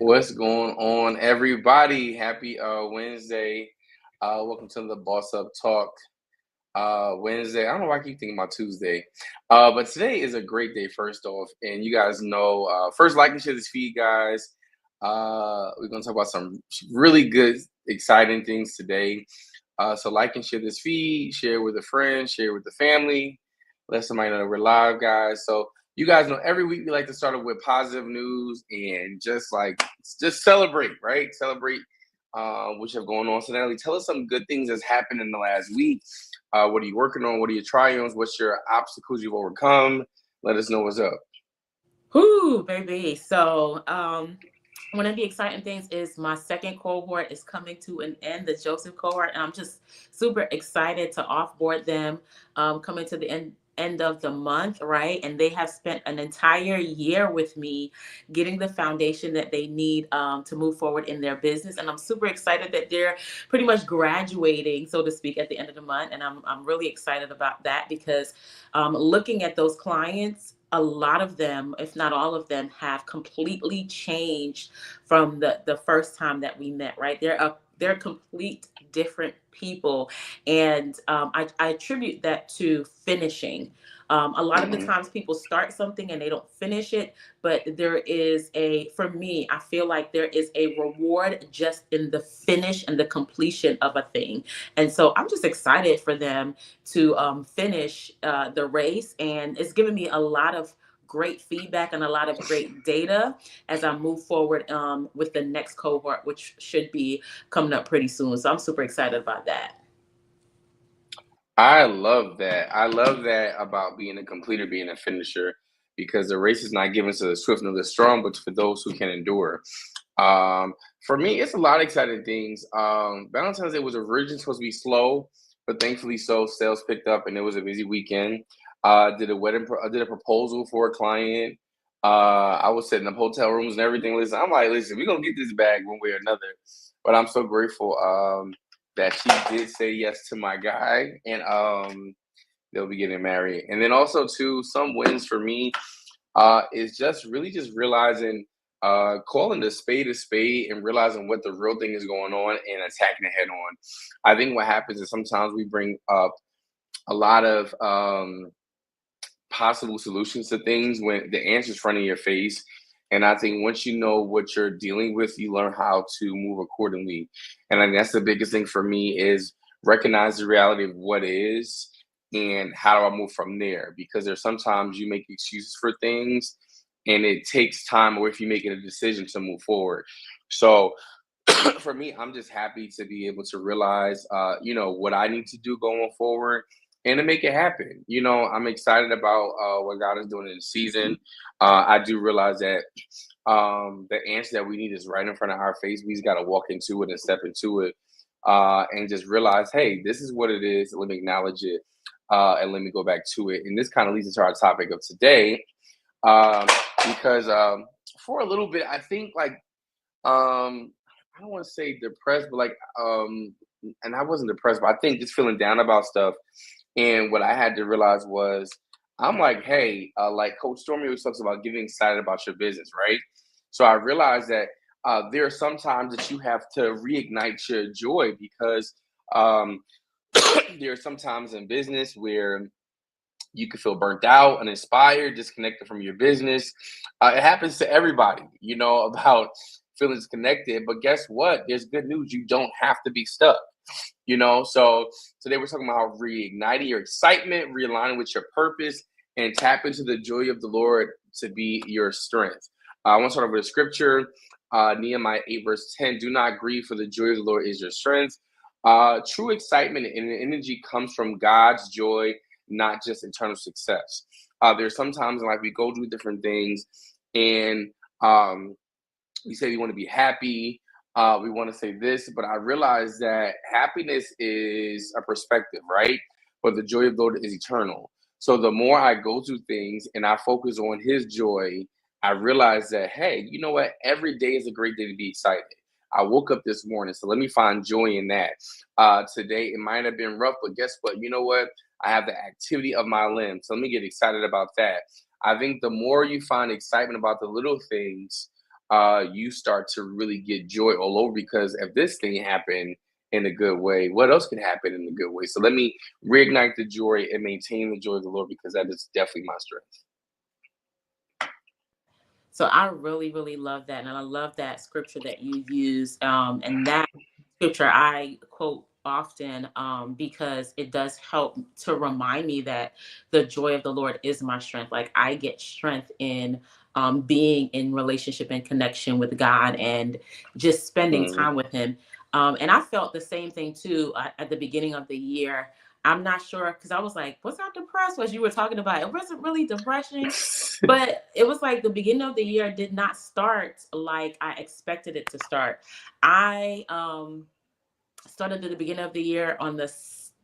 What's going on, everybody? Happy Wednesday. Welcome to the Boss Up Talk Wednesday. I don't know why I keep thinking about Tuesday. But today is a great day, first off. And you guys know, first, like and share this feed, guys. We're going to talk about some really good, exciting things today. So, like and share this feed, share with a friend, share with the family. Let somebody know that we're live, guys. So, you guys know every week we like to start off with positive news and just celebrate, right? Celebrate what you have going on. So Natalie, tell us some good things that's happened in the last week. What are you working on? What are your triumphs? What's your obstacles you've overcome? Let us know what's up. Whoo, baby. One of the exciting things is my second cohort is coming to an end, the Joseph cohort, and I'm just super excited to offboard them coming to the end of the month, right? And they have spent an entire year with me getting the foundation that they need to move forward in their business. And I'm super excited that they're pretty much graduating, so to speak, at the end of the month. And I'm really excited about that because looking at those clients, a lot of them, if not all of them, have completely changed from the first time that we met. Right? They're complete different people, and I attribute that to finishing. A lot of the Mhm. times people start something and they don't finish it, but for me, I feel like there is a reward just in the finish and the completion of a thing. And so I'm just excited for them to finish the race. And it's given me a lot of great feedback and a lot of great data as I move forward with the next cohort, which should be coming up pretty soon. So I'm super excited about that. I love that. I love that about being a completer, being a finisher, because the race is not given to the swift nor the strong, but for those who can endure. Um, for me, it's a lot of exciting things. Valentine's Day was originally supposed to be slow, but thankfully, so sales picked up, and it was a busy weekend. I did a proposal for a client. I was setting up hotel rooms and everything. Listen, I'm like, listen, we're gonna get this bag one way or another. But I'm so grateful that she did say yes to my guy, and they'll be getting married. And then also too, some wins for me is just really just realizing, calling the spade a spade and realizing what the real thing is going on and attacking it head on. I think what happens is sometimes we bring up a lot of possible solutions to things when the answer is front of your face. And I think once you know what you're dealing with, you learn how to move accordingly. And I think that's the biggest thing for me is recognize the reality of what is and how do I move from there. Because there's sometimes you make excuses for things and it takes time or if you make it a decision to move forward. So for me, I'm just happy to be able to realize, what I need to do going forward and to make it happen. I'm excited about what God is doing in the season. I do realize that the answer that we need is right in front of our face. We just got to walk into it and step into it and just realize, hey, this is what it is. Let me acknowledge it and let me go back to it. And this kind of leads into our topic of today um, because for a little bit, I think I don't want to say depressed, but and I wasn't depressed, but I think just feeling down about stuff. And what I had to realize was, I'm like, hey, like Coach Stormy always talks about getting excited about your business, right? So I realized that there are some times that you have to reignite your joy because um, there are some times in business where you could feel burnt out, uninspired, disconnected from your business. It happens to everybody, about feeling disconnected. But guess what? There's good news. You don't have to be stuck. So today we're talking about reigniting your excitement, realigning with your purpose, and tap into the joy of the Lord to be your strength. I want to start over the scripture, Nehemiah 8, verse 10. Do not grieve, for the joy of the Lord is your strength. True excitement and energy comes from God's joy, not just internal success. There's sometimes in life we go through different things and um, we say we want to be happy. We want to say this, but I realize that happiness is a perspective, right? But the joy of the Lord is eternal. So the more I go through things and I focus on His joy, I realize that, hey, you know what? Every day is a great day to be excited. I woke up this morning, so let me find joy in that. Today, it might have been rough, but guess what? You know what? I have the activity of my limbs. So let me get excited about that. I think the more you find excitement about the little things, you start to really get joy all over, because if this thing happened in a good way, what else can happen in a good way? So let me reignite the joy and maintain the joy of the Lord, because that is definitely my strength. So I really, really love that. And I love that scripture that you use. And that scripture I quote often because it does help to remind me that the joy of the Lord is my strength. Like I get strength in being in relationship and connection with God and just spending Mm-hmm. time with Him. And I felt the same thing too at the beginning of the year. I'm not sure because I was like, was I depressed? What you were talking about? It wasn't really depression, but it was like the beginning of the year did not start like I expected it to start. I started at the beginning of the year on the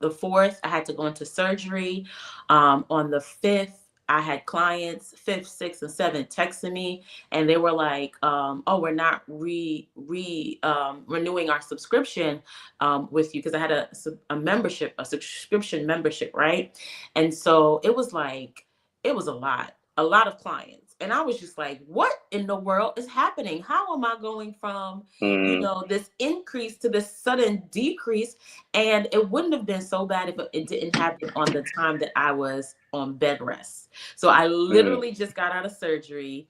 4th. I had to go into surgery. On the 5th, I had clients 5th, 6th, and 7th texting me, and they were like, "Oh, we're not renewing our subscription with you because I had a membership, a subscription membership, right?" And so it was like it was a lot of clients, and I was just like, "What in the world is happening? How am I going from Mm-hmm. this increase to this sudden decrease?" And it wouldn't have been so bad if it didn't happen on the time that I was on bed rest. So I literally just got out of surgery,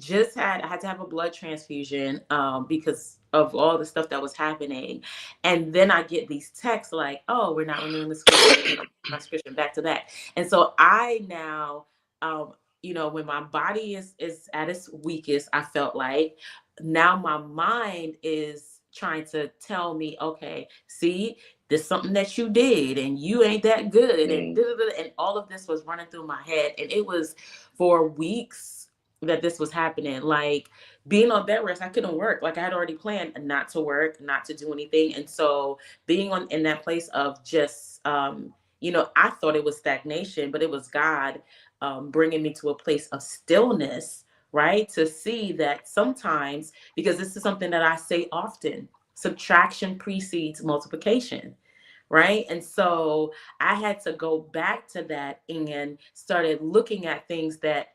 I had to have a blood transfusion because of all the stuff that was happening. And then I get these texts like, "Oh, we're not renewing the subscription back to back." And so I now, when my body is at its weakest, I felt like now my mind is trying to tell me, okay, see, there's something that you did and you ain't that good, and Mm-hmm. and all of this was running through my head, and it was for weeks that this was happening. Like being on bed rest, I couldn't work. Like I had already planned not to work, not to do anything, and so being on in that place of just I thought it was stagnation, but it was God bringing me to a place of stillness, right? To see that sometimes, because this is something that I say often, subtraction precedes multiplication, right? And so I had to go back to that and started looking at things that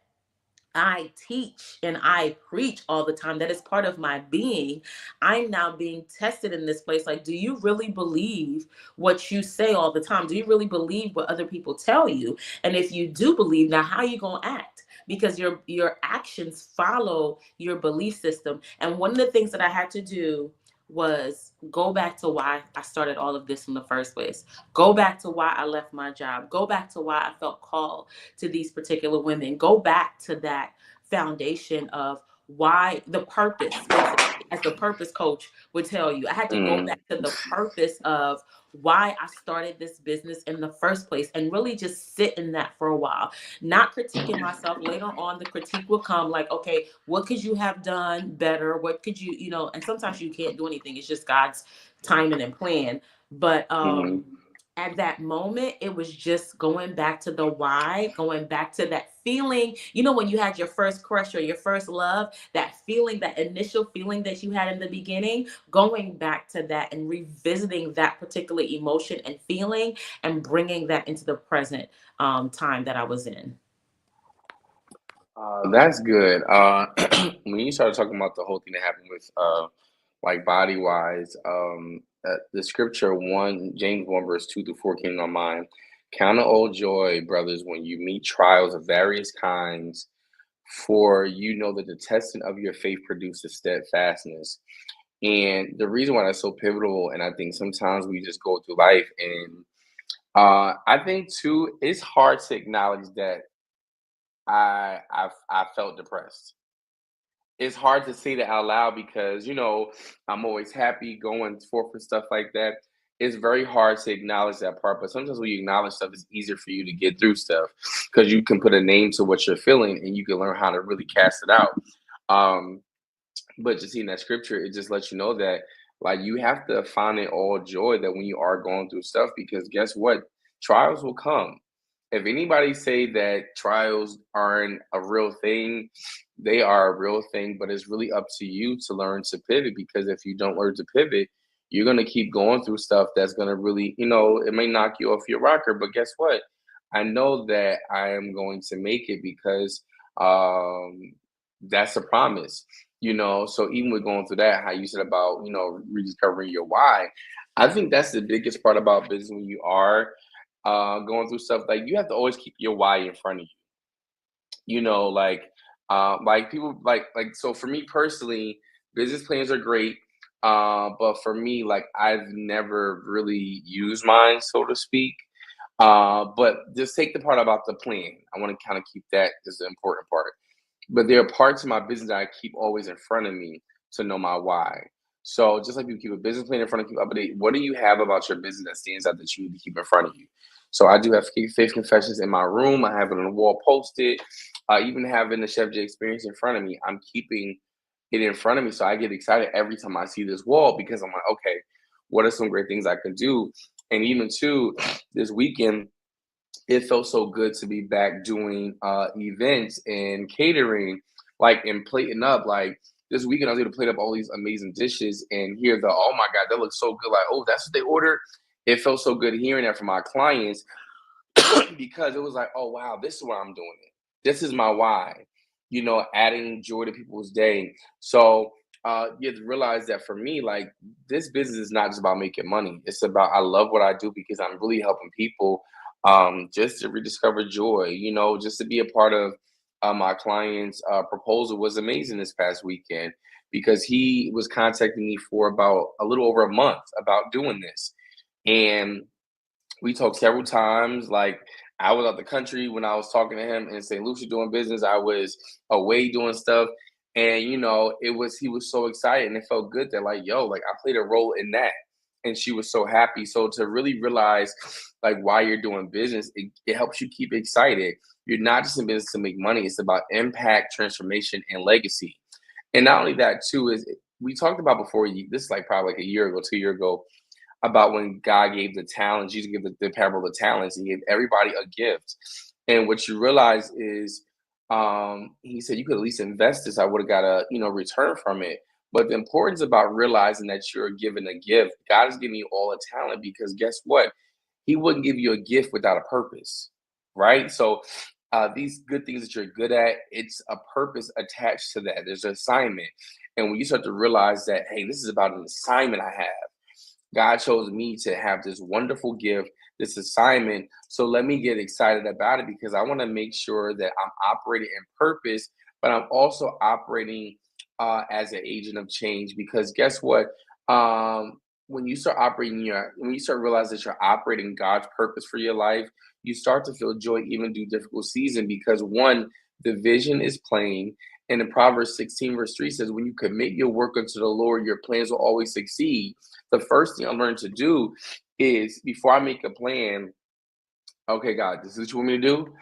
I teach and I preach all the time. That is part of my being. I'm now being tested in this place. Like, do you really believe what you say all the time? Do you really believe what other people tell you? And if you do believe, now how are you gonna act? Because your actions follow your belief system. And one of the things that I had to do was go back to why I started all of this in the first place. Go back to why I left my job. Go back to why I felt called to these particular women. Go back to that foundation of why the purpose, basically, as the purpose coach would tell you. I had to go back to the purpose of why I started this business in the first place and really just sit in that for a while, not critiquing myself. Later on, the critique will come like, okay, what could you have done better? What could and sometimes you can't do anything. It's just God's timing and plan. But Mm-hmm. at that moment, it was just going back to the why, going back to that feeling. When you had your first crush or your first love, that feeling, that initial feeling that you had in the beginning, going back to that and revisiting that particular emotion and feeling and bringing that into the present time that I was in. That's good. When you started talking about the whole thing that happened with like body wise, the scripture one James 1 verse 2 through 4 came to my mind. Count it all joy, brothers, when you meet trials of various kinds, for you know that the testing of your faith produces steadfastness. And the reason why that's so pivotal, and I think sometimes we just go through life, and I think too, it's hard to acknowledge that I felt depressed. It's hard to say that out loud because I'm always happy going forth and stuff like that. It's very hard to acknowledge that part, but sometimes when you acknowledge stuff, it's easier for you to get through stuff because you can put a name to what you're feeling and you can learn how to really cast it out. Um, but just seeing that scripture, it just lets you know that like you have to find it all joy that when you are going through stuff, because guess what? Trials will come. If anybody say that trials aren't a real thing, they are a real thing, but it's really up to you to learn to pivot, because if you don't learn to pivot, you're gonna keep going through stuff that's gonna really, it may knock you off your rocker, but guess what? I know that I am going to make it because um that's a promise. So even with going through that, how you said about, rediscovering your why, I think that's the biggest part about business when you are going through stuff. Like, you have to always keep your why in front of you. Like people so for me personally, business plans are great. But for me, like, I've never really used mine, so to speak. But just take the part about the plan. I want to kind of keep that as the important part. But there are parts of my business that I keep always in front of me to know my why. So just like you keep a business plan in front of you, update, what do you have about your business that stands out that you need to keep in front of you? So I do have faith confessions in my room. I have it on the wall posted. Even having the Chef J experience in front of me, I'm keeping it in front of me. So I get excited every time I see this wall because I'm like, okay, what are some great things I can do? And even too, this weekend, it felt so good to be back doing events and catering, like, and plating up. Like, this weekend, I was able to plate up all these amazing dishes and hear the, oh my God, that looks so good. Like, oh, that's what they ordered. It felt so good hearing that from my clients because it was like, oh wow, this is why I'm doing it. This is my why, adding joy to people's day. So you have to realize that for me, like, this business is not just about making money. It's about, I love what I do because I'm really helping people just to rediscover joy, just to be a part of my client's proposal was amazing this past weekend because he was contacting me for about a little over a month about doing this. And we talked several times. Like, I was out the country when I was talking to him in St. Lucia doing business. I was away doing stuff. And he was so excited and it felt good that, like, yo, like, I played a role in that. And she was so happy. So to really realize like why you're doing business, it helps you keep excited. You're not just in business to make money, it's about impact, transformation, and legacy. And not only that, too, is we talked about before, this is like probably like a year ago, 2 year ago, about when God gave the talents. Jesus gave the parable of the talents. He gave everybody a gift. And what you realize is, he said, you could at least invest this. I would have got a, return from it. But the importance about realizing that you're given a gift, God is giving you all a talent because guess what? He wouldn't give you a gift without a purpose, right? So these good things that you're good at, it's a purpose attached to that. There's an assignment. And when you start to realize that, hey, this is about an assignment I have. God chose me to have this wonderful gift, this assignment. So let me get excited about it because I want to make sure that I'm operating in purpose, but I'm also operating as an agent of change. Because guess what? When you start when you start realizing that you're operating God's purpose for your life, you start to feel joy even through difficult season because one, the vision is plain. And in Proverbs 16, verse 3 says, when you commit your work unto the Lord, your plans will always succeed. The first thing I learned to do is before I make a plan, okay, God, this is what you want me to do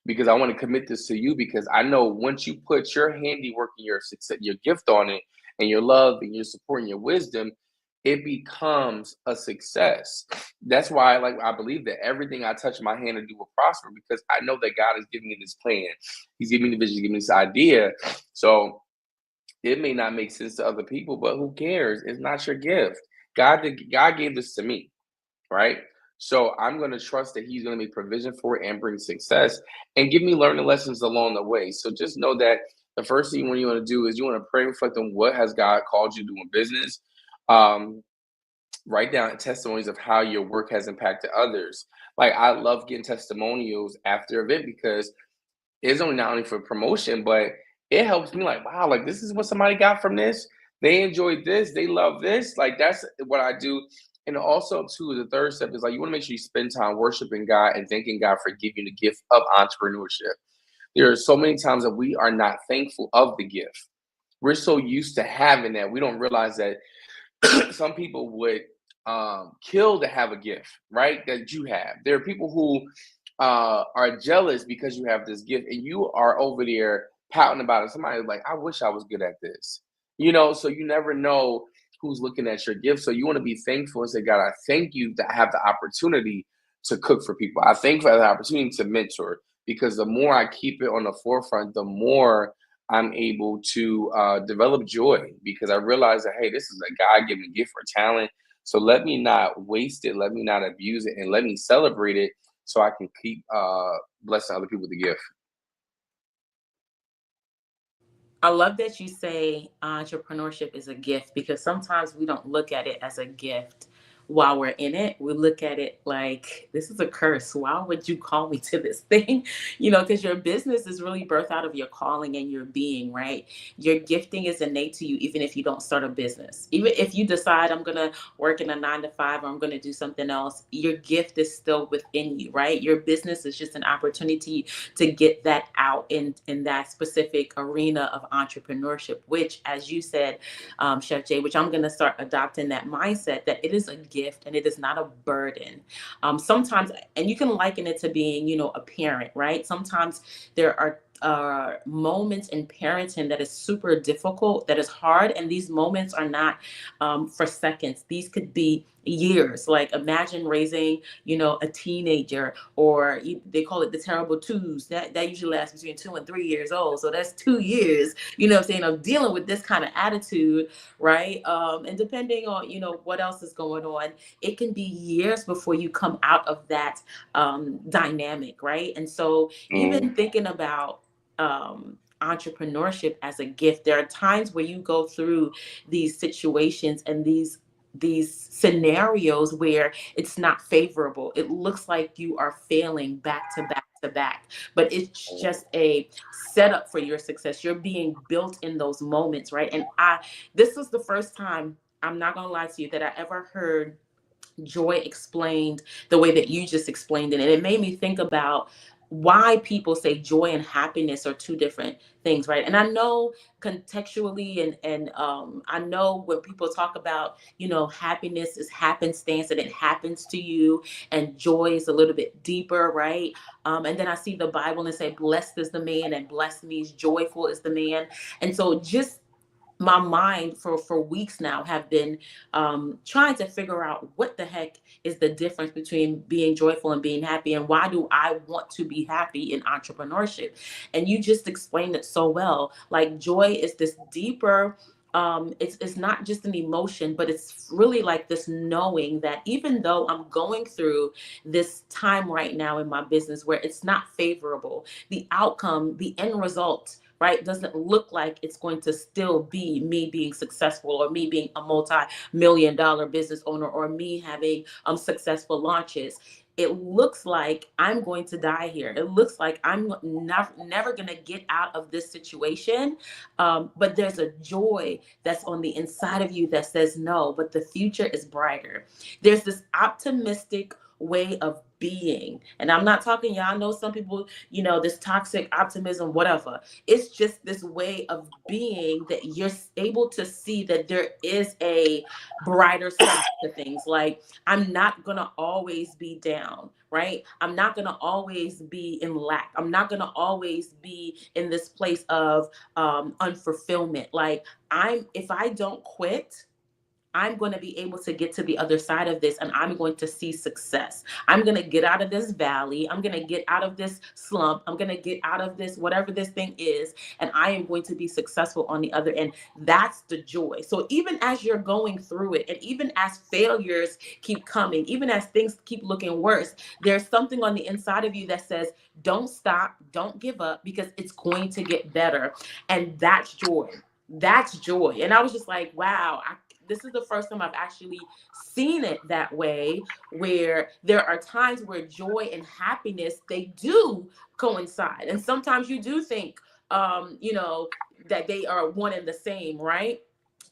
because I want to commit this to you because I know once you put your handiwork and your success, your gift on it, and your love and your support and your wisdom, it becomes a success. That's why, like, I believe that everything I touch my hand to do will prosper because I know that God is giving me this plan. He's giving me the vision, giving me this idea. So it may not make sense to other people, but who cares? It's not your gift. God gave this to me, right? So I'm going to trust that He's going to make provision for it and bring success and give me learning lessons along the way. So just know that the first thing you want to do is you want to pray and reflect on what has God called you to do in business. Um, Write down testimonies of how your work has impacted others. Like, I love getting testimonials after event because it's only not only for promotion, but it helps me like, wow, like, this is what somebody got from this. They enjoyed this. They love this. Like, that's what I do. And also, too, the third step is like, you want to make sure you spend time worshiping God and thanking God for giving the gift of entrepreneurship. There are so many times that we are not thankful of the gift. We're so used to having that. We don't realize that some people would kill to have a gift, right? That you have. There are people who are jealous because you have this gift and you are over there pouting about it. Somebody like, I wish I was good at this. So you never know who's looking at your gift. So you want to be thankful and say, God, I thank you that I have the opportunity to cook for people. I thank you for the opportunity to mentor because the more I keep it on the forefront, the more I'm able to develop joy because I realize that, hey, this is a God given gift or talent. So let me not waste it. Let me not abuse it and let me celebrate it so I can keep blessing other people with the gift. I love that you say entrepreneurship is a gift, because sometimes we don't look at it as a gift while we're in it. We look at it like, this is a curse. Why would you call me to this thing? Because your business is really birthed out of your calling and your being, right? Your gifting is innate to you, even if you don't start a business. Even if you decide, I'm going to work in a 9 to 5, or I'm going to do something else, your gift is still within you, right? Your business is just an opportunity to get that out in that specific arena of entrepreneurship, which, as you said, Chef Jay, which I'm going to start adopting that mindset, that it is a gift and it is not a burden. Sometimes, and you can liken it to being, a parent, right? Sometimes there are moments in parenting that is super difficult, that is hard, and these moments are not for seconds. These could be years. Like, imagine raising, a teenager, or they call it the terrible twos. That usually lasts between 2 and 3 years old. So that's 2 years, what I'm saying, of dealing with this kind of attitude, right? And depending on, what else is going on, it can be years before you come out of that dynamic, right? And so even thinking about entrepreneurship as a gift, there are times where you go through these situations and these scenarios where it's not favorable. It looks like you are failing back to back to back, but it's just a setup for your success. You're being built in those moments, right? And this was the first time, I'm not gonna lie to you, that I ever heard Joy explained the way that you just explained it. And it made me think about why people say joy and happiness are two different things, right? And I know contextually, and I know when people talk about, happiness is happenstance and it happens to you, and joy is a little bit deeper, right? And then I see the Bible and say, blessed is the man, and blessed means joyful is the man. And so just my mind for weeks now have been trying to figure out what the heck is the difference between being joyful and being happy, and why do I want to be happy in entrepreneurship. And you just explained it so well. Like, joy is this deeper, it's not just an emotion, but it's really like this knowing that even though I'm going through this time right now in my business where it's not favorable, the outcome, the end result, right, doesn't look like it's going to still be me being successful, or me being a multi-million dollar business owner, or me having successful launches. It looks like I'm going to die here. It looks like I'm never going to get out of this situation. But there's a joy that's on the inside of you that says, no, but the future is brighter. There's this optimistic way of being. And I'm not talking, y'all know some people, this toxic optimism, whatever. It's just this way of being that you're able to see that there is a brighter side to things. Like, I'm not going to always be down, right? I'm not going to always be in lack. I'm not going to always be in this place of unfulfillment. Like, if I don't quit, I'm going to be able to get to the other side of this, and I'm going to see success. I'm going to get out of this valley. I'm going to get out of this slump. I'm going to get out of this, whatever this thing is, and I am going to be successful on the other end. That's the joy. So even as you're going through it, and even as failures keep coming, even as things keep looking worse, there's something on the inside of you that says, don't stop, don't give up, because it's going to get better. And that's joy. That's joy. And I was just like, wow, this is the first time I've actually seen it that way, where there are times where joy and happiness, they do coincide. And sometimes you do think, that they are one and the same, right?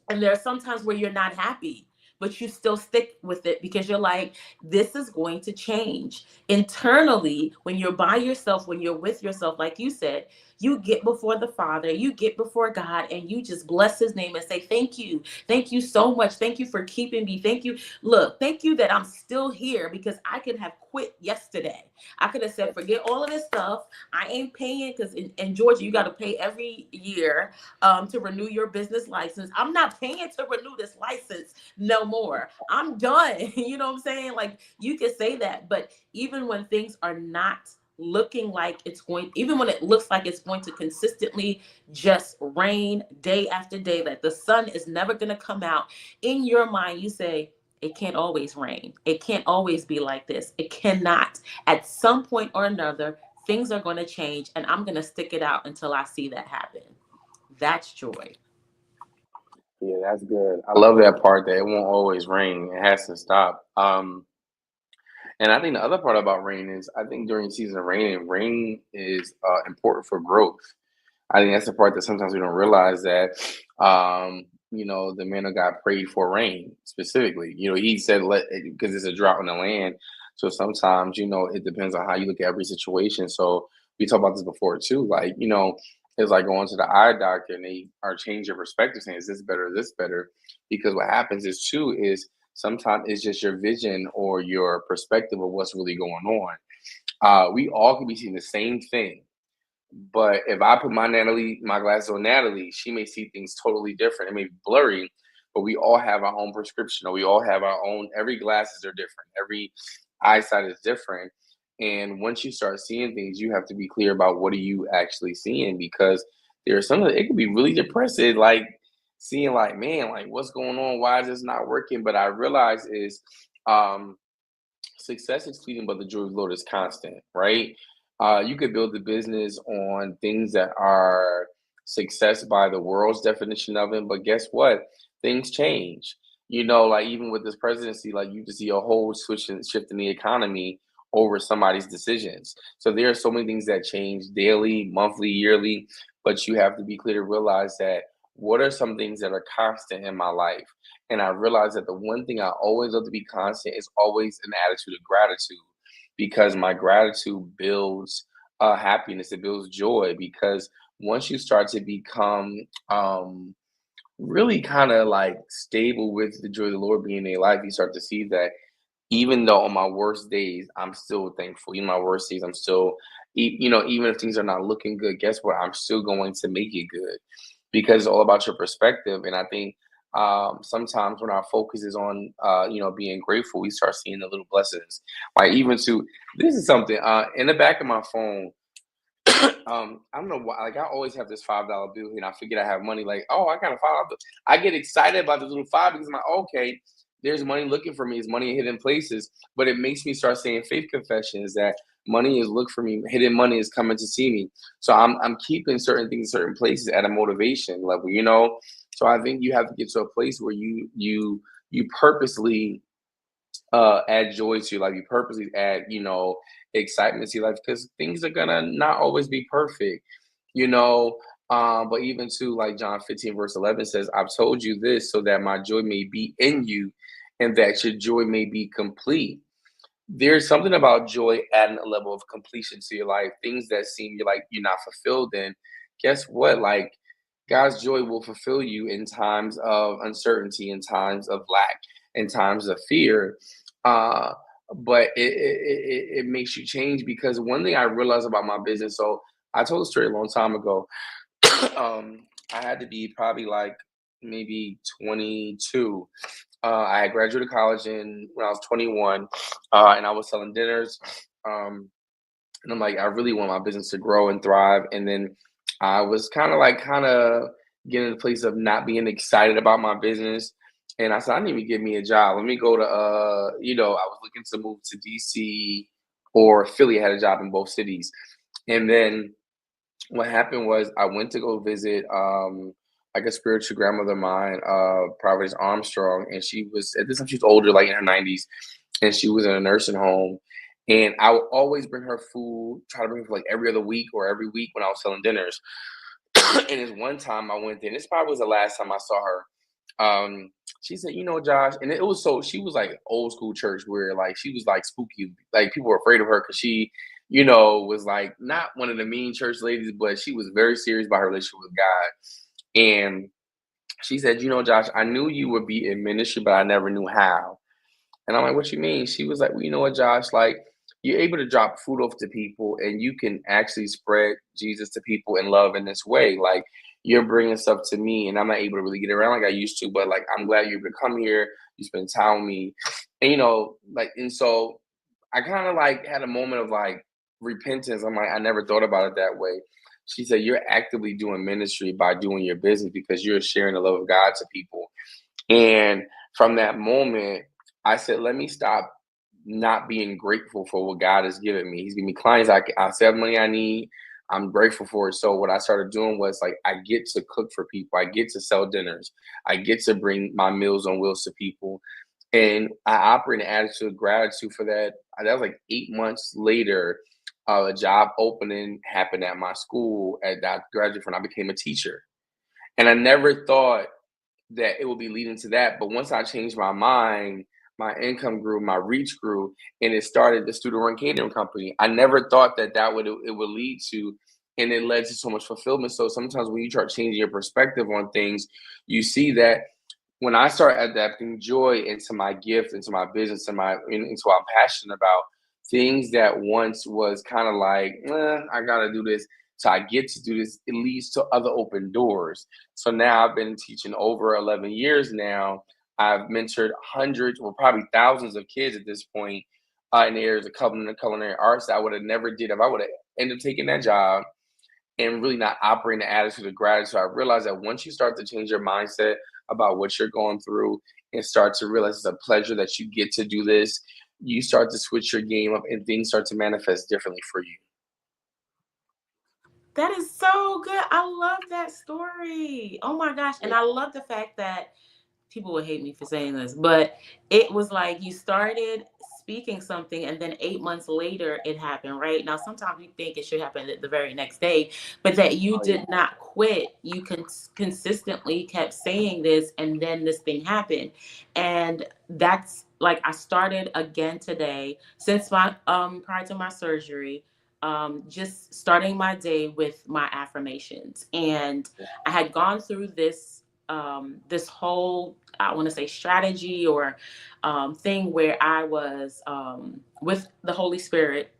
And there are some times where you're not happy, but you still stick with it because you're like, this is going to change. Internally, when you're by yourself, when you're with yourself, like you said, you get before the Father, you get before God, and you just bless his name and say, thank you. Thank you so much. Thank you for keeping me. Thank you. Look, thank you that I'm still here, because I could have quit yesterday. I could have said, forget all of this stuff. I ain't paying, because in Georgia, you got to pay every year to renew your business license. I'm not paying to renew this license no more. I'm done. You know what I'm saying? Like, you can say that, but even when things are not looking like it's going, even when it looks like it's going to consistently just rain day after day, that the sun is never going to come out, in your mind, you say, it can't always rain. It can't always be like this. It cannot. At some point or another, things are going to change, and I'm going to stick it out until I see that happen. That's joy. Yeah, that's good. I love that part that it won't always rain. It has to stop. And I think the other part about rain is I think during the season of rain, rain is important for growth. I think that's the part that sometimes we don't realize that, the man of God prayed for rain specifically. He said, let, because it's a drought in the land. So sometimes, it depends on how you look at every situation. So we talked about this before too. Like, it's like going to the eye doctor and they are changing your perspective saying, is this better, is this better? Because what happens is too, is sometimes it's just your vision or your perspective of what's really going on. We all can be seeing the same thing, but if I put my glasses on Natalie, she may see things totally different. It may be blurry, but we all have our own prescription, or we all have our own. Every glasses are different. Every eyesight is different. And once you start seeing things, you have to be clear about what are you actually seeing, because there's some of it can be really depressive, like seeing like, man, like what's going on? Why is this not working? But I realize is um success is fleeting, but the joy of the Lord is constant, right? You could build the business on things that are success by the world's definition of it, but guess what? Things change. Like even with this presidency, like you can see a whole shift in the economy over somebody's decisions. So there are so many things that change daily, monthly, yearly, but you have to be clear to realize that what are some things that are constant in my life? And I realized that the one thing I always love to be constant is always an attitude of gratitude, because my gratitude builds happiness, it builds joy. Because once you start to become really kind of like stable with the joy of the Lord being in your life, you start to see that even though on my worst days, I'm still thankful. Even my worst days, I'm still, even if things are not looking good, guess what? I'm still going to make it good, because it's all about your perspective. And I think sometimes when our focus is on, being grateful, we start seeing the little blessings. Like even to, this is something in the back of my phone. I don't know why. Like I always have this $5 bill here, and I forget I have money. Like, oh, I got a $5. I get excited about this little five because I'm like, okay, there's money looking for me. It's money in hidden places. But it makes me start saying faith confessions that money is look for me. Hidden money is coming to see me. So I'm keeping certain things in certain places at a motivation level. So I think you have to get to a place where you purposely add joy to your life. You purposely add, excitement to your life, because things are gonna not always be perfect, you know. But even to like John 15, verse 11 says, I've told you this so that my joy may be in you and that your joy may be complete. There's something about joy adding a level of completion to your life. Things that seem you're not fulfilled in. Guess what? Like God's joy will fulfill you in times of uncertainty, in times of lack, in times of fear. Uh, but it makes you change, because one thing I realized about my business. So I told a story a long time ago. I had to be probably like maybe 22. I had graduated college in when I was 21, and I was selling dinners. Um, and I'm like, I really want my business to grow and thrive. And then I was kind of getting to the place of not being excited about my business. And I said, I need to get me a job. Let me go to, I was looking to move to DC or Philly. I had a job in both cities. And then what happened was I went to go visit like a spiritual grandmother of mine, Providence Armstrong, and she was at this time she was older, like in her 90s, and she was in a nursing home. And I would always bring her food, try to bring her for like every other week or every week when I was selling dinners. And this one time I went there, and this probably was the last time I saw her. She said, Josh, and it was so she was like old school church where like she was like spooky, like people were afraid of her because she, was like not one of the mean church ladies, but she was very serious about her relationship with God. And she said, Josh, I knew you would be in ministry, but I never knew how. And I'm like, what you mean? She was like, well, you know what, Josh, like you're able to drop food off to people and you can actually spread Jesus to people in love in this way. Like you're bringing stuff to me and I'm not able to really get around like I used to, but like, I'm glad you're able to come here. You spend time with me and, and so I kind of like had a moment of like repentance. I'm like, I never thought about it that way. She said, you're actively doing ministry by doing your business because you're sharing the love of God to people. And from that moment, I said, let me stop not being grateful for what God has given me. He's given me clients. I save money I need. I'm grateful for it. So what I started doing was like I get to cook for people. I get to sell dinners. I get to bring my meals on wheels to people. And I operate an attitude of gratitude for that. That was like 8 months later. A job opening happened at my school at that graduate from. I became a teacher, and I never thought that it would be leading to that. But once I changed my mind, my income grew, my reach grew, and it started the student run catering company. I never thought that it would lead to, and it led to so much fulfillment. So sometimes when you start changing your perspective on things, you see that when I start adapting joy into my gift, into my business, into what I'm passionate about, things that once was kind of like, I gotta do this. So I get to do this. It leads to other open doors. So now I've been teaching over 11 years now. I've mentored hundreds, or probably thousands of kids at this point, in the areas of culinary arts that I would have never did if I would have ended up taking that job and really not operating the attitude of gratitude. So I realized that once you start to change your mindset about what you're going through and start to realize it's a pleasure that you get to do this, you start to switch your game up and things start to manifest differently for you. That is so good. I love that story. Oh my gosh. And Yeah. I love the fact that people would hate me for saying this, but it was like you started speaking something and then 8 months later it happened, right? Now, sometimes we think it should happen the very next day, but that you Oh, yeah. did not quit. You consistently kept saying this, and then this thing happened. And that's like I started again today since my prior to my surgery. Just starting my day with my affirmations. And I had gone through this whole, I want to say, strategy or thing where I was with the Holy Spirit,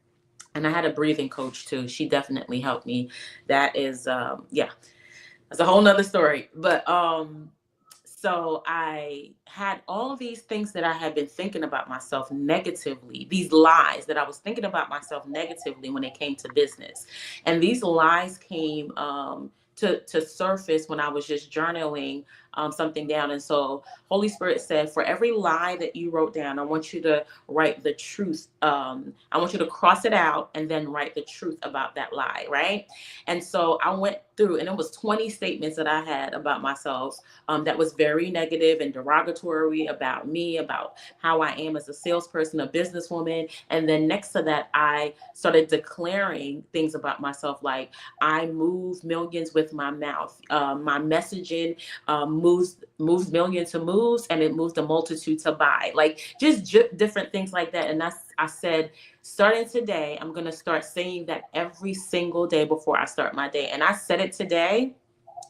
and I had a breathing coach too. She definitely helped me. That is yeah, that's a whole nother story. But so I had all of these things that I had been thinking about myself negatively, these lies that I was thinking about myself negatively when it came to business. And these lies came to surface when I was just journaling something down. And so Holy Spirit said, for every lie that you wrote down, I want you to write the truth. I want you to cross it out and then write the truth about that lie, right? And so I went through, and it was 20 statements that I had about myself that was very negative and derogatory about me, about how I am as a salesperson, a businesswoman. And then next to that, I started declaring things about myself like I move millions with my mouth. My messaging moves millions to moves, and it moves the multitude to buy. Like just different things like that. And I said, starting today, I'm going to start saying that every single day before I start my day. And I said it today.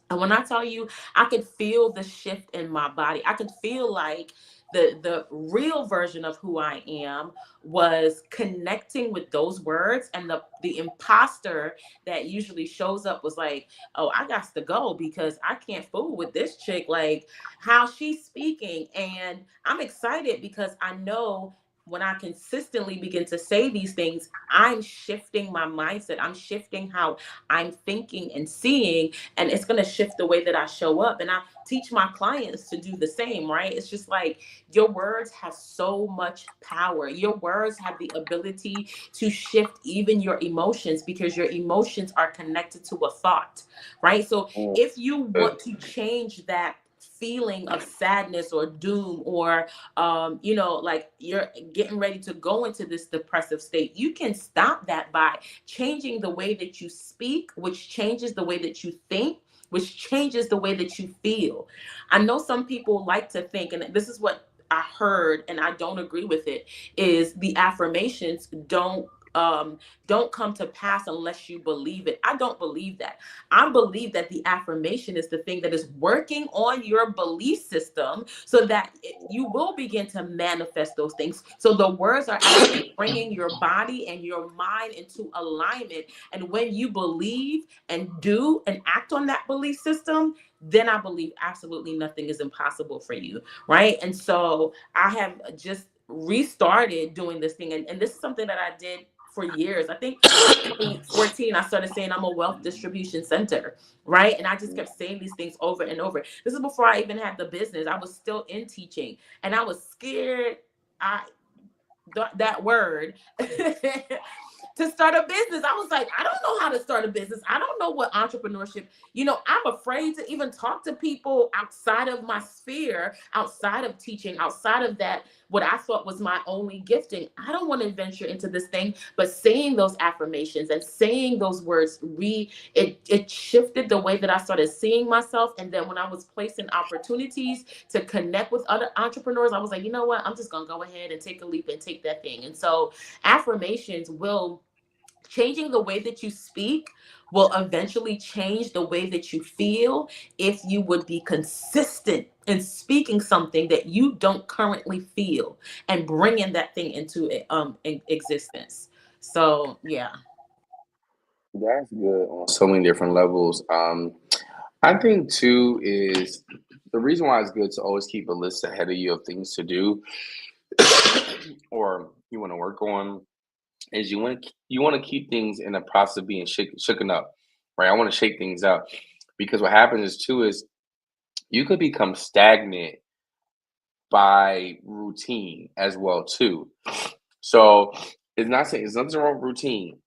And when I tell you, I could feel the shift in my body. I could feel like the real version of who I am was connecting with those words, and the imposter that usually shows up was like, oh, I got to go because I can't fool with this chick, like how she's speaking. And I'm excited because I know when I consistently begin to say these things, I'm shifting my mindset. I'm shifting how I'm thinking and seeing, and it's going to shift the way that I show up. And I teach my clients to do the same, right? It's just like your words have so much power. Your words have the ability to shift even your emotions, because your emotions are connected to a thought, right? So Mm, if you good. want to change that feeling of sadness or doom, or like you're getting ready to go into this depressive state, you can stop that by changing the way that you speak, which changes the way that you think, which changes the way that you feel. I know some people like to think, and this is what I heard, and I don't agree with it, is the affirmations don't come to pass unless you believe it. I don't believe that. I believe that the affirmation is the thing that is working on your belief system so that you will begin to manifest those things. So the words are actually bringing your body and your mind into alignment. And when you believe and do and act on that belief system, then I believe absolutely nothing is impossible for you, right? And so I have just restarted doing this thing. And this is something that I did for years. I think 2014, I started saying I'm a wealth distribution center, right? And I just kept saying these things over and over. This is before I even had the business. I was still in teaching, and I was scared. That word to start a business. I was like, I don't know how to start a business. I don't know what entrepreneurship, I'm afraid to even talk to people outside of my sphere, outside of teaching, outside of that, what I thought was my only gifting. I don't want to venture into this thing, but saying those affirmations and saying those words, it shifted the way that I started seeing myself. And then when I was placed in opportunities to connect with other entrepreneurs, I was like, you know what? I'm just going to go ahead and take a leap and take that thing. And so affirmations will changing the way that you speak will eventually change the way that you feel if you would be consistent in speaking something that you don't currently feel and bringing that thing into existence. So yeah. That's good on so many different levels. I think too is the reason why it's good to always keep a list ahead of you of things to do or you want to work on is you want to keep things in the process of being shooken up, right? I want to shake things up because what happens is too is you could become stagnant by routine as well too. So it's not saying it's nothing wrong with routine,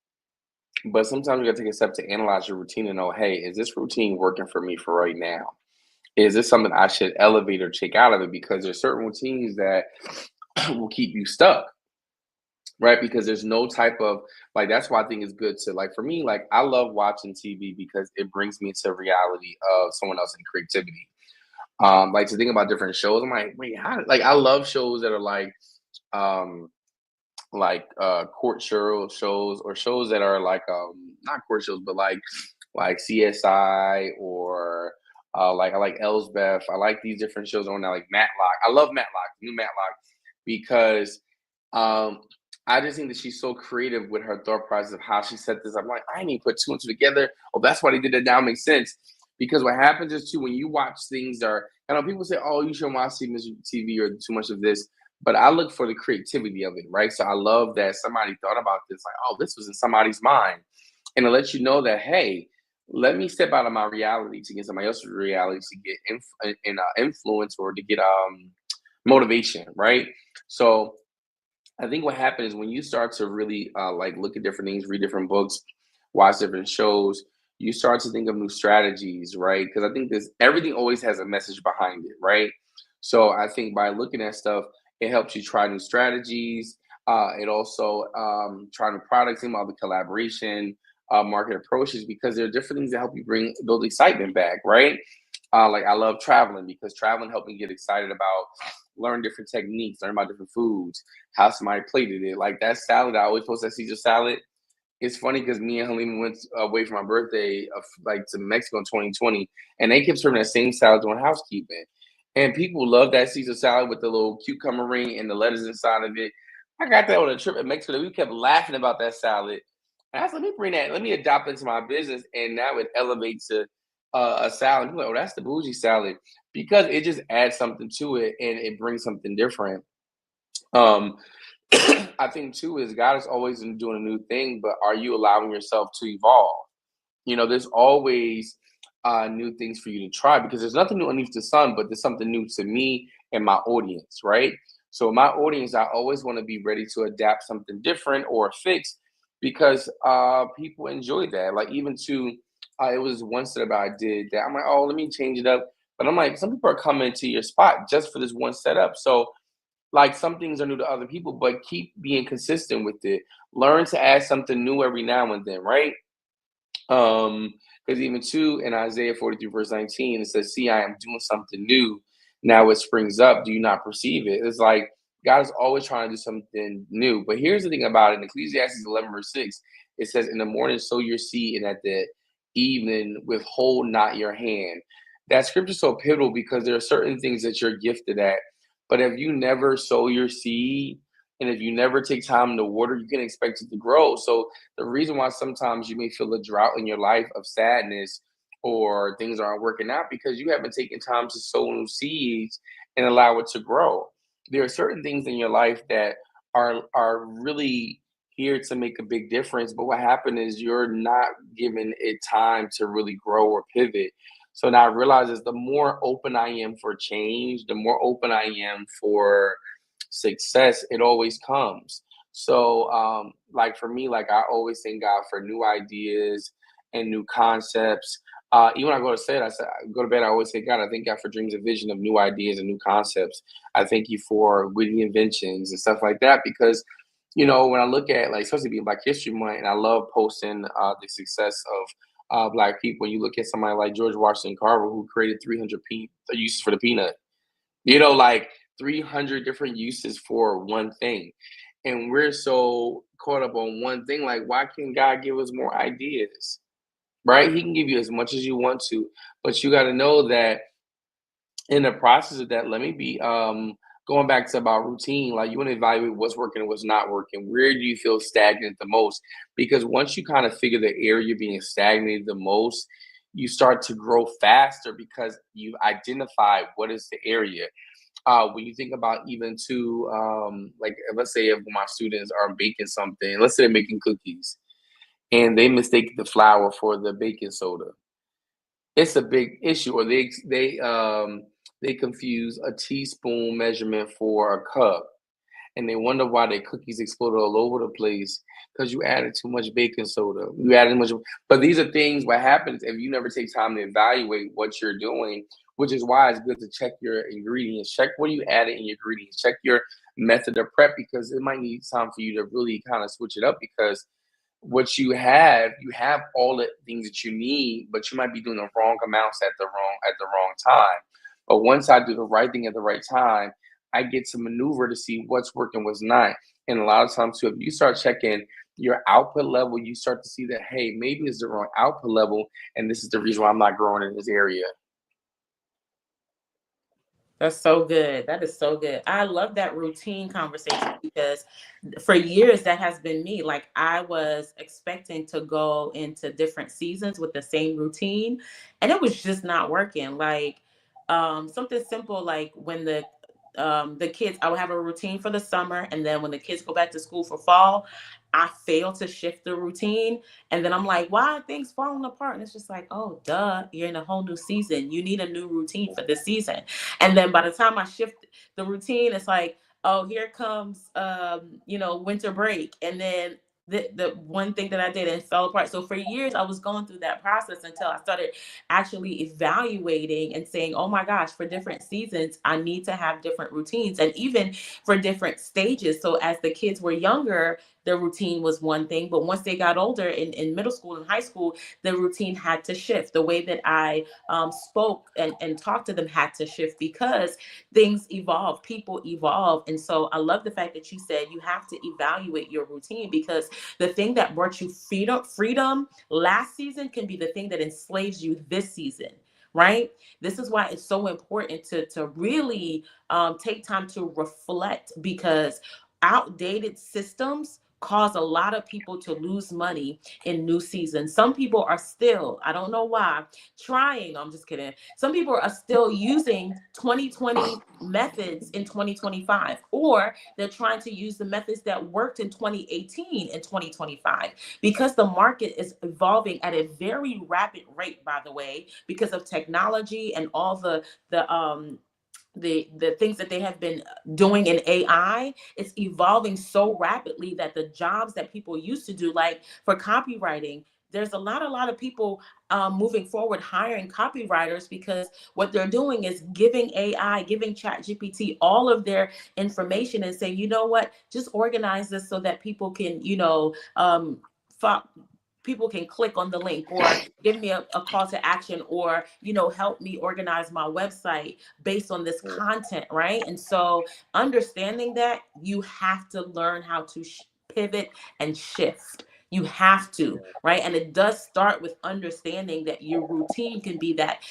but sometimes you gotta take a step to analyze your routine and know, hey, is this routine working for me for right now? Is this something I should elevate or check out of it? Because there's certain routines that will keep you stuck, right? Because there's no type of like that's why I think it's good to like for me, like I love watching TV because it brings me into reality of someone else's creativity. Like to think about different shows. I'm like, wait, how like I love shows that are um court shows or shows that are like not court shows but like CSI or like I like Elsbeth. I like these different shows on there like Matlock. I love Matlock, new Matlock, because um I just think that she's so creative with her thought process of how she set this up. I'm like, I didn't even put two and two together. Oh, that's why they did it now. Makes sense. Because what happens is too when you watch things are I know people say, oh, you shouldn't watch TV or too much of this, but I look for the creativity of it, right? So I love that somebody thought about this, like, oh, this was in somebody's mind. And it lets you know that, hey, let me step out of my reality to get somebody else's reality to get influence or to get motivation, right? So I think what happens is when you start to really like look at different things, read different books, watch different shows, you start to think of new strategies, right? Because I think this everything always has a message behind it, right? So I think by looking at stuff, it helps you try new strategies. It also try new products, and all the collaboration, market approaches, because there are different things that help you build excitement back, right? Like I love traveling because traveling helped me get excited about learn different techniques, learn about different foods, how somebody plated it. Like that salad, I always post that Caesar salad. It's funny because me and Halima went away for my birthday, like to Mexico in 2020, and they kept serving that same salad during housekeeping. And people love that Caesar salad with the little cucumber ring and the lettuce inside of it. I got that on a trip in Mexico. We kept laughing about that salad. And I said, let me bring that, let me adopt it into my business. And now it elevates to a salad. People are like, oh, that's the bougie salad because it just adds something to it and it brings something different. Um, I think too is God is always doing a new thing, but are you allowing yourself to evolve? There's always new things for you to try because there's nothing new underneath the sun, but there's something new to me and my audience, right? So my audience, I always want to be ready to adapt something different or fix because people enjoy that. Like even to, it was one setup I did that I'm like, oh, let me change it up. But I'm like, some people are coming to your spot just for this one setup. So like some things are new to other people, but keep being consistent with it. Learn to add something new every now and then, right? Because even too in Isaiah 43, verse 19, it says, see, I am doing something new. Now it springs up. Do you not perceive it? It's like God is always trying to do something new. But here's the thing about it in Ecclesiastes 11, verse 6, it says, in the morning sow your seed, and at the evening withhold not your hand. That scripture is so pivotal because there are certain things that you're gifted at. But if you never sow your seed, and if you never take time to water, you can expect it to grow. So the reason why sometimes you may feel a drought in your life of sadness or things aren't working out because you haven't taken time to sow new seeds and allow it to grow. There are certain things in your life that are really here to make a big difference, but what happened is you're not giving it time to really grow or pivot. So now I realize is the more open I am for change, the more open I am for success, it always comes. So, like for me, like I always thank God for new ideas and new concepts. Even when I go to bed, I go to bed. I always say, God, I thank God for dreams and vision of new ideas and new concepts. I thank you for witty inventions and stuff like that because, when I look at like especially being Black History Month, and I love posting the success of Black people. You look at somebody like George Washington Carver, who created 300 uses for the peanut. Like 300 different uses for one thing. And we're so caught up on one thing. Like, why can't God give us more ideas? Right? He can give you as much as you want to, but you got to know that in the process of that, let me be going back to about routine. Like, you want to evaluate what's working and what's not working. Where do you feel stagnant the most? Because once you kind of figure the area being stagnated the most, you start to grow faster because you've identified what is the area. When you think about even to like let's say if my students are baking something, let's say they're making cookies and they mistake the flour for the baking soda, it's a big issue. Or they confuse a teaspoon measurement for a cup, and they wonder why their cookies exploded all over the place because you added too much baking soda. You added much, but these are things. What happens if you never take time to evaluate what you're doing? Which is why it's good to check your ingredients. Check what you added in your ingredients. Check your method of prep because it might need time for you to really kind of switch it up because what you have all the things that you need, but you might be doing the wrong amounts at the wrong time. But once I do the right thing at the right time, I get to maneuver to see what's working, what's not. And a lot of times too, if you start checking your output level, you start to see that hey, maybe it's the wrong output level, and this is the reason why I'm not growing in this area. That's so good. That is so good. I love that routine conversation because for years that has been me. Like I was expecting to go into different seasons with the same routine and it was just not working. Like something simple like when the kids I would have a routine for the summer and then when the kids go back to school for fall, I fail to shift the routine and then I'm like, why are things falling apart? And it's just like, oh duh, you're in a whole new season. You need a new routine for this season. And then by the time I shift the routine, it's like, oh, here comes winter break. And then the one thing that I did and fell apart. So for years I was going through that process until I started actually evaluating and saying, oh my gosh, for different seasons, I need to have different routines and even for different stages. So as the kids were younger, the routine was one thing. But once they got older in middle school and high school, the routine had to shift. The way that I spoke and talked to them had to shift because things evolve, people evolve. And so I love the fact that you said you have to evaluate your routine because the thing that brought you freedom last season can be the thing that enslaves you this season. Right. This is why it's so important to really take time to reflect because outdated systems cause a lot of people to lose money in new seasons. Some people are still, I don't know why, trying, I'm just kidding. Some people are still using 2020 methods in 2025, or they're trying to use the methods that worked in 2018 and 2025 because the market is evolving at a very rapid rate, by the way, because of technology and all the things that they have been doing in AI, it's evolving so rapidly that the jobs that people used to do, like for copywriting, there's a lot of people moving forward hiring copywriters because what they're doing is giving AI, giving ChatGPT all of their information and saying, you know what, just organize this so that people can, people can click on the link or give me a call to action or help me organize my website based on this content, right? And so understanding that you have to learn how to pivot and shift. You have to, right? And it does start with understanding that your routine can be that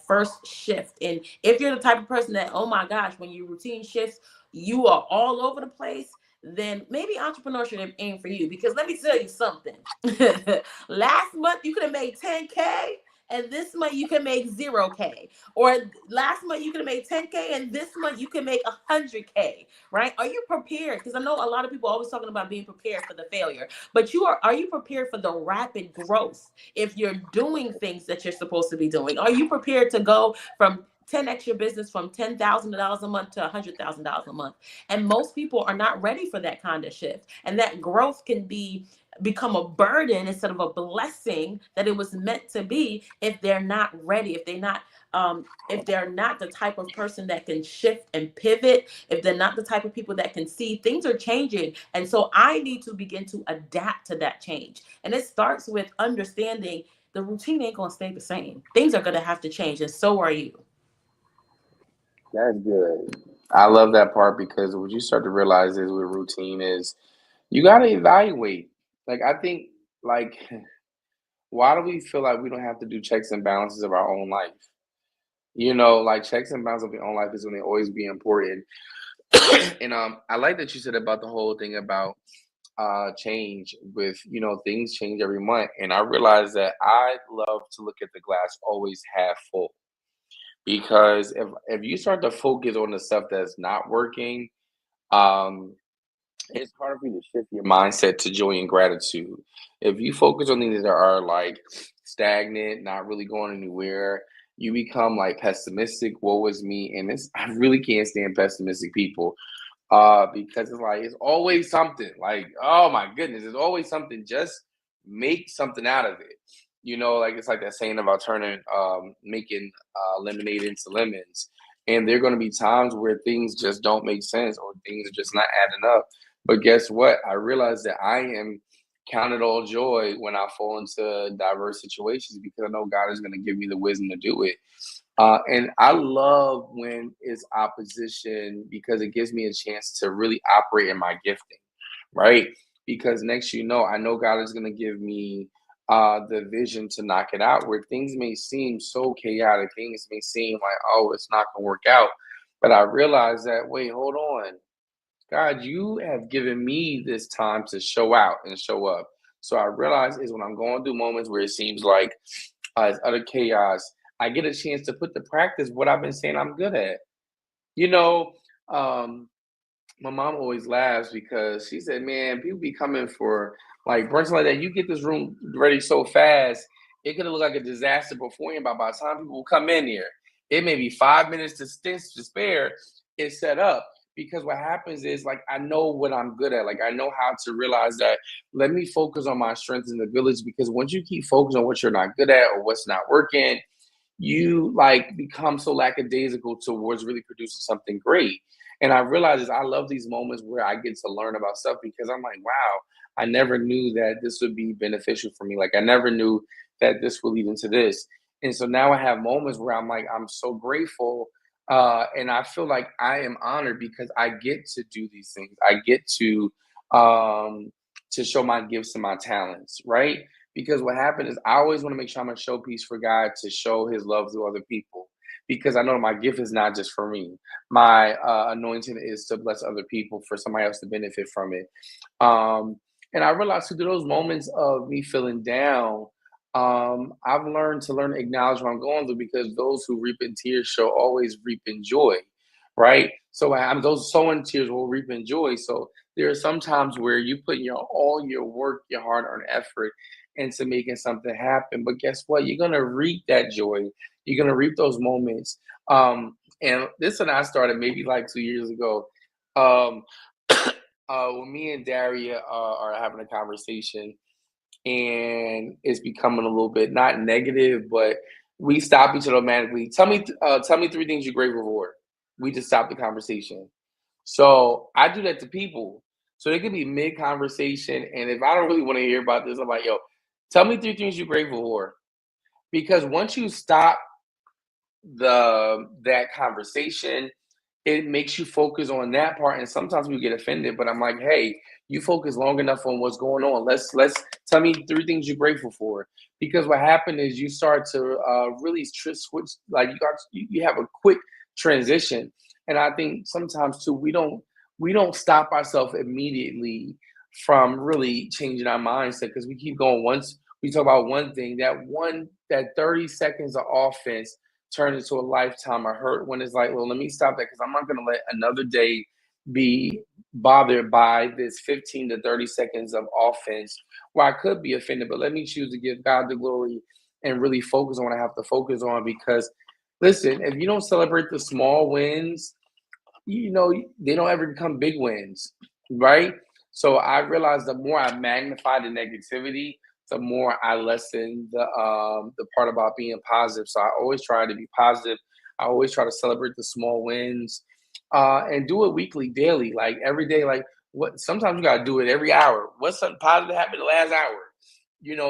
first shift. And if you're the type of person that, oh my gosh, when your routine shifts, you are all over the place, then maybe entrepreneurship ain't for you. Because let me tell you something. Last month you could have made 10K and this month you can make 0K. Or last month you could have made 10K and this month you can make 100K, right? Are you prepared? Because I know a lot of people are always talking about being prepared for the failure, but are you prepared for the rapid growth if you're doing things that you're supposed to be doing? Are you prepared to go from 10x your business from $10,000 a month to $100,000 a month. And most people are not ready for that kind of shift. And that growth can become a burden instead of a blessing that it was meant to be if they're not ready, if they're not the type of person that can shift and pivot, if they're not the type of people that can see things are changing. And so I need to begin to adapt to that change. And it starts with understanding the routine ain't going to stay the same. Things are going to have to change, and so are you. That's good. I love that part because what you start to realize is with routine is you got to evaluate. Like I think, like, why do we feel like we don't have to do checks and balances of our own life? Like checks and balances of your own life is going to always be important. And I like that you said about the whole thing about change with things change every month, and I realize that I love to look at the glass always half full because if you start to focus on the stuff that's not working, um it's harder for you to shift your mindset to joy and gratitude. If you focus on things that are like stagnant, not really going anywhere, you become like pessimistic. Woe is me, and this I really can't stand pessimistic people because it's like it's always something. Like, oh my goodness, there's always something. Just make something out of it. Like it's like that saying about turning making lemonade into lemons. And there are going to be times where things just don't make sense or things are just not adding up. But guess what? I realize that I am counted all joy when I fall into diverse situations because I know God is going to give me the wisdom to do it. And I love when it's opposition because it gives me a chance to really operate in my gifting, right? Because next, I know God is going to give me the vision to knock it out where things may seem so chaotic, things may seem like, oh, it's not going to work out. But I realize that, wait, hold on. God, you have given me this time to show out and show up. So I realize is when I'm going through moments where it seems like it's utter chaos, I get a chance to put to practice what I've been saying I'm good at. You know, um, my mom always laughs because she said, "Man, people be coming for like brunch like that. You get this room ready so fast, it could look like a disaster beforehand. But by the time people come in here, it may be 5 minutes to spare. It's set up because what happens is like I know what I'm good at. Like I know how to realize that. Let me focus on my strengths and abilities because once you keep focusing on what you're not good at or what's not working, you like become so lackadaisical towards really producing something great. And I realize is I love these moments where I get to learn about stuff because I'm like, wow, I never knew that this would be beneficial for me. Like I never knew that this would lead into this. And so now I have moments where I'm like, I'm so grateful. And I feel like I am honored because I get to do these things. I get um to show my gifts and my talents, right? Because what happened is I always want to make sure I'm a showpiece for God to show his love to other people. Because I know my gift is not just for me. My anointing is to bless other people for somebody else to benefit from it. Um, and I realized through those moments of me feeling down, I've learned to acknowledge what I'm going through because those who reap in tears shall always reap in joy, right? So I'm those sowing tears will reap in joy. So there are some times where you put all your work, your hard-earned effort into making something happen. But guess what? You're gonna reap that joy. You're gonna reap those moments. And this and I started maybe like 2 years ago. Um, when me and Daria are having a conversation, and it's becoming a little bit not negative, but we stop each other automatically. Tell me three things you're grateful for. We just stop the conversation. So I do that to people. So they could be mid conversation, and if I don't really want to hear about this, I'm like, yo, tell me three things you're grateful for. Because once you stop that conversation, it makes you focus on that part. And sometimes we get offended, but I'm like, hey, you focus long enough on what's going on. Let's tell me three things you're grateful for. Because what happened is you start to really switch. Like you have a quick transition, and I think sometimes too we don't stop ourselves immediately from really changing our mindset because we keep going. Once we talk about one thing, that 30 seconds of offense turn into a lifetime of hurt when it's like, well, let me stop that because I'm not going to let another day be bothered by this 15 to 30 seconds of offense where I could be offended, but let me choose to give God the glory and really focus on what I have to focus on because Listen, if you don't celebrate the small wins, they don't ever become big wins, right? So I realized the more I magnify the negativity, the more I lessen the part about being positive. So I always try to be positive. I always try to celebrate the small wins, and do it weekly, daily, like every day. Like what? Sometimes you gotta do it every hour. What's something positive happened the last hour?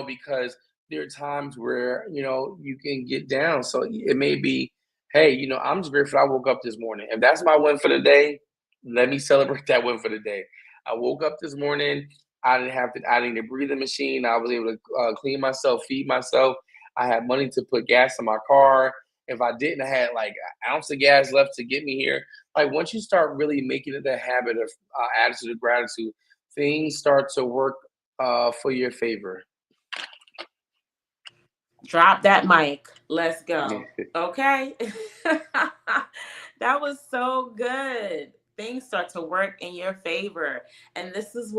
Because there are times where you can get down. So it may be, hey, I'm just grateful I woke up this morning. If that's my win for the day, let me celebrate that win for the day. I woke up this morning. I didn't need a breathing machine. I was able to clean myself, feed myself. I had money to put gas in my car. If I didn't, I had like an ounce of gas left to get me here. Like once you start really making it a habit of attitude of gratitude, things start to work for your favor. Drop that mic. Let's go. Okay. That was so good. Things start to work in your favor. And this is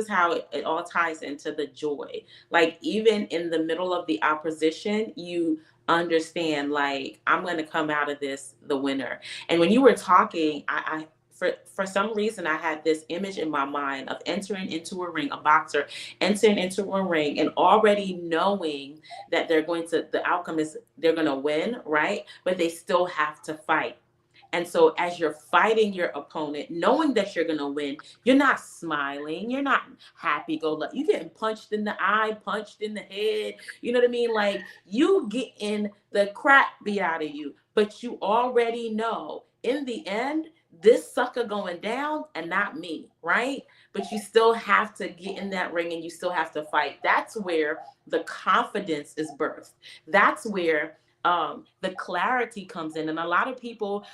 how it all ties into the joy. Like, even in the middle of the opposition, you understand, like, I'm going to come out of this the winner. And when you were talking, for some reason, I had this image in my mind of entering into a ring, a boxer entering into a ring, and already knowing that the outcome is they're going to win, right? But they still have to fight. And so as you're fighting your opponent, knowing that you're going to win, you're not smiling. You're not happy go lucky. You're getting punched in the eye, punched in the head. You know what I mean? Like, you getting the crap beat out of you. But you already know in the end, this sucker going down and not me, right? But you still have to get in that ring and you still have to fight. That's where the confidence is birthed. That's where the clarity comes in. And a lot of people,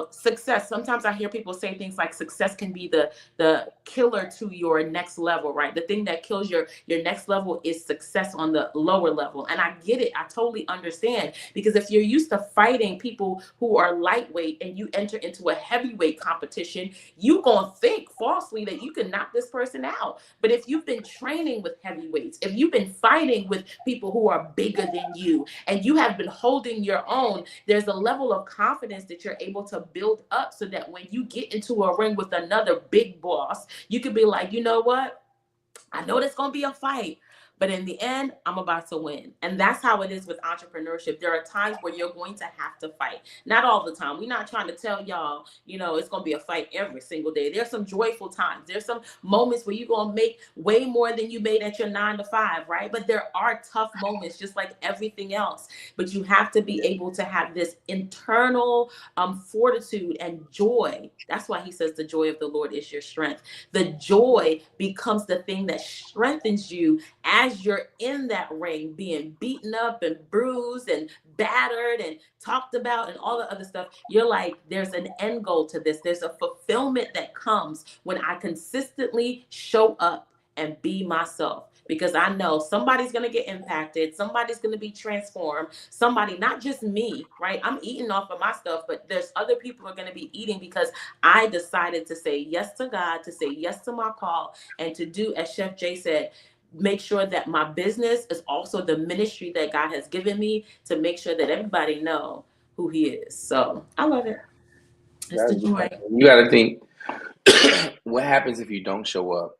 success, sometimes I hear people say things like success can be the killer to your next level, right? The thing that kills your next level is success on the lower level. And I get it. I totally understand, because if you're used to fighting people who are lightweight and you enter into a heavyweight competition, you gonna think falsely that you can knock this person out. But if you've been training with heavyweights, if you've been fighting with people who are bigger than you, and you have been holding your own, there's a level of confidence that you're able to build up, so that when you get into a ring with another big boss, you could be like, you know what? I know there's going to be a fight, but in the end, I'm about to win. And that's how it is with entrepreneurship. There are times where you're going to have to fight. Not all the time. We're not trying to tell y'all, it's going to be a fight every single day. There's some joyful times. There's some moments where you're going to make way more than you made at your 9 to 5, right? But there are tough moments, just like everything else. But you have to be able to have this internal fortitude and joy. That's why he says the joy of the Lord is your strength. The joy becomes the thing that strengthens you as you're in that ring, being beaten up and bruised and battered and talked about and all the other stuff. You're like, there's an end goal to this. There's a fulfillment that comes when I consistently show up and be myself, because I know somebody's going to get impacted. Somebody's going to be transformed. Somebody, not just me, right? I'm eating off of my stuff, but there's other people who are going to be eating because I decided to say yes to God, to say yes to my call, and to do, as Chef Jay said, make sure that my business is also the ministry that God has given me, to make sure that everybody know who he is. So I love it. It's the joy. You got to think, what happens if you don't show up?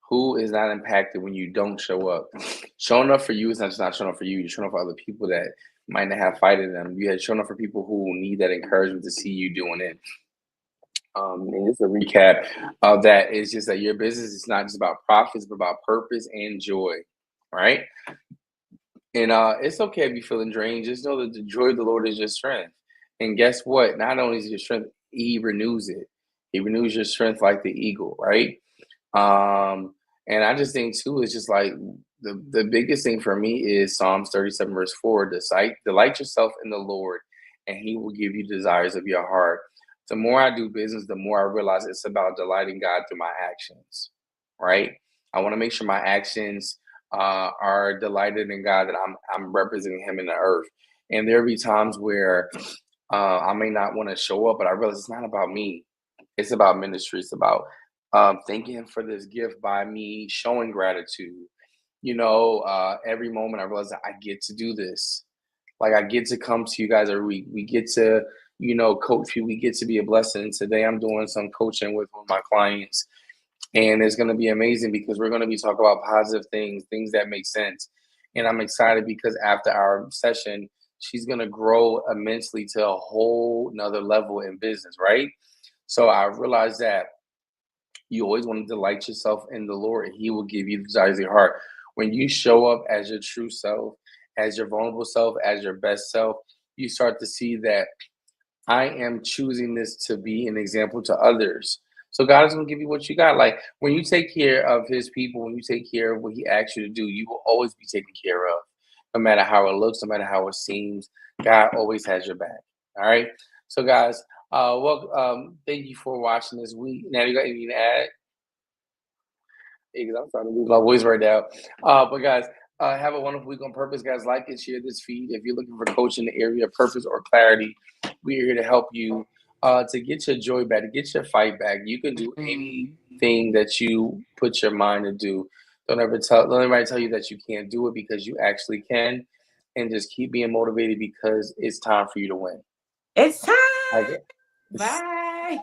Who is not impacted when you don't show up? Showing up for you is not just not showing up for you. You're showing up for other people that might not have fight in them. You had shown up for people who need that encouragement to see you doing it. And just a recap of that is just that your business is not just about profits, but about purpose and joy, right? And it's okay if you're feeling drained. Just know that the joy of the Lord is your strength. And guess what? Not only is your strength, He renews it. He renews your strength like the eagle, right? And I just think too, it's just like the biggest thing for me is Psalms 37 verse 4. Delight yourself in the Lord, and He will give you desires of your heart. The more I do business, the more I realize it's about delighting God through my actions, right? I want to make sure my actions are delighted in God, that I'm representing Him in the earth. And there'll be times where I may not want to show up, but I realize it's not about me. It's about ministry. It's about thanking Him for this gift by me showing gratitude. Every moment I realize that I get to do this. Like I get to come to you guys every week. We get to, coach you. We get to be a blessing. Today I'm doing some coaching with one of my clients, and it's going to be amazing because we're going to be talking about positive things, things that make sense. And I'm excited because after our session, she's going to grow immensely to a whole nother level in business, right? So I realized that you always want to delight yourself in the Lord, and He will give you the desires of your heart. When you show up as your true self, as your vulnerable self, as your best self, you start to see that I am choosing this to be an example to others. So God is going to give you what you got. Like when you take care of His people, when you take care of what He asks you to do, you will always be taken care of. No matter how it looks, no matter how it seems, God always has your back. All right. So guys, thank you for watching this week. Now you got anything to add? Because I'm trying to lose my voice right now. But guys, have a wonderful week on purpose, guys. Like and share this feed. If you're looking for coach in the area of purpose or clarity, we're here to help you to get your joy back, to get your fight back. You can do anything that you put your mind to do. Don't anybody tell you that you can't do it, because you actually can. And just keep being motivated because it's time for you to win. It's time. I guess. Bye.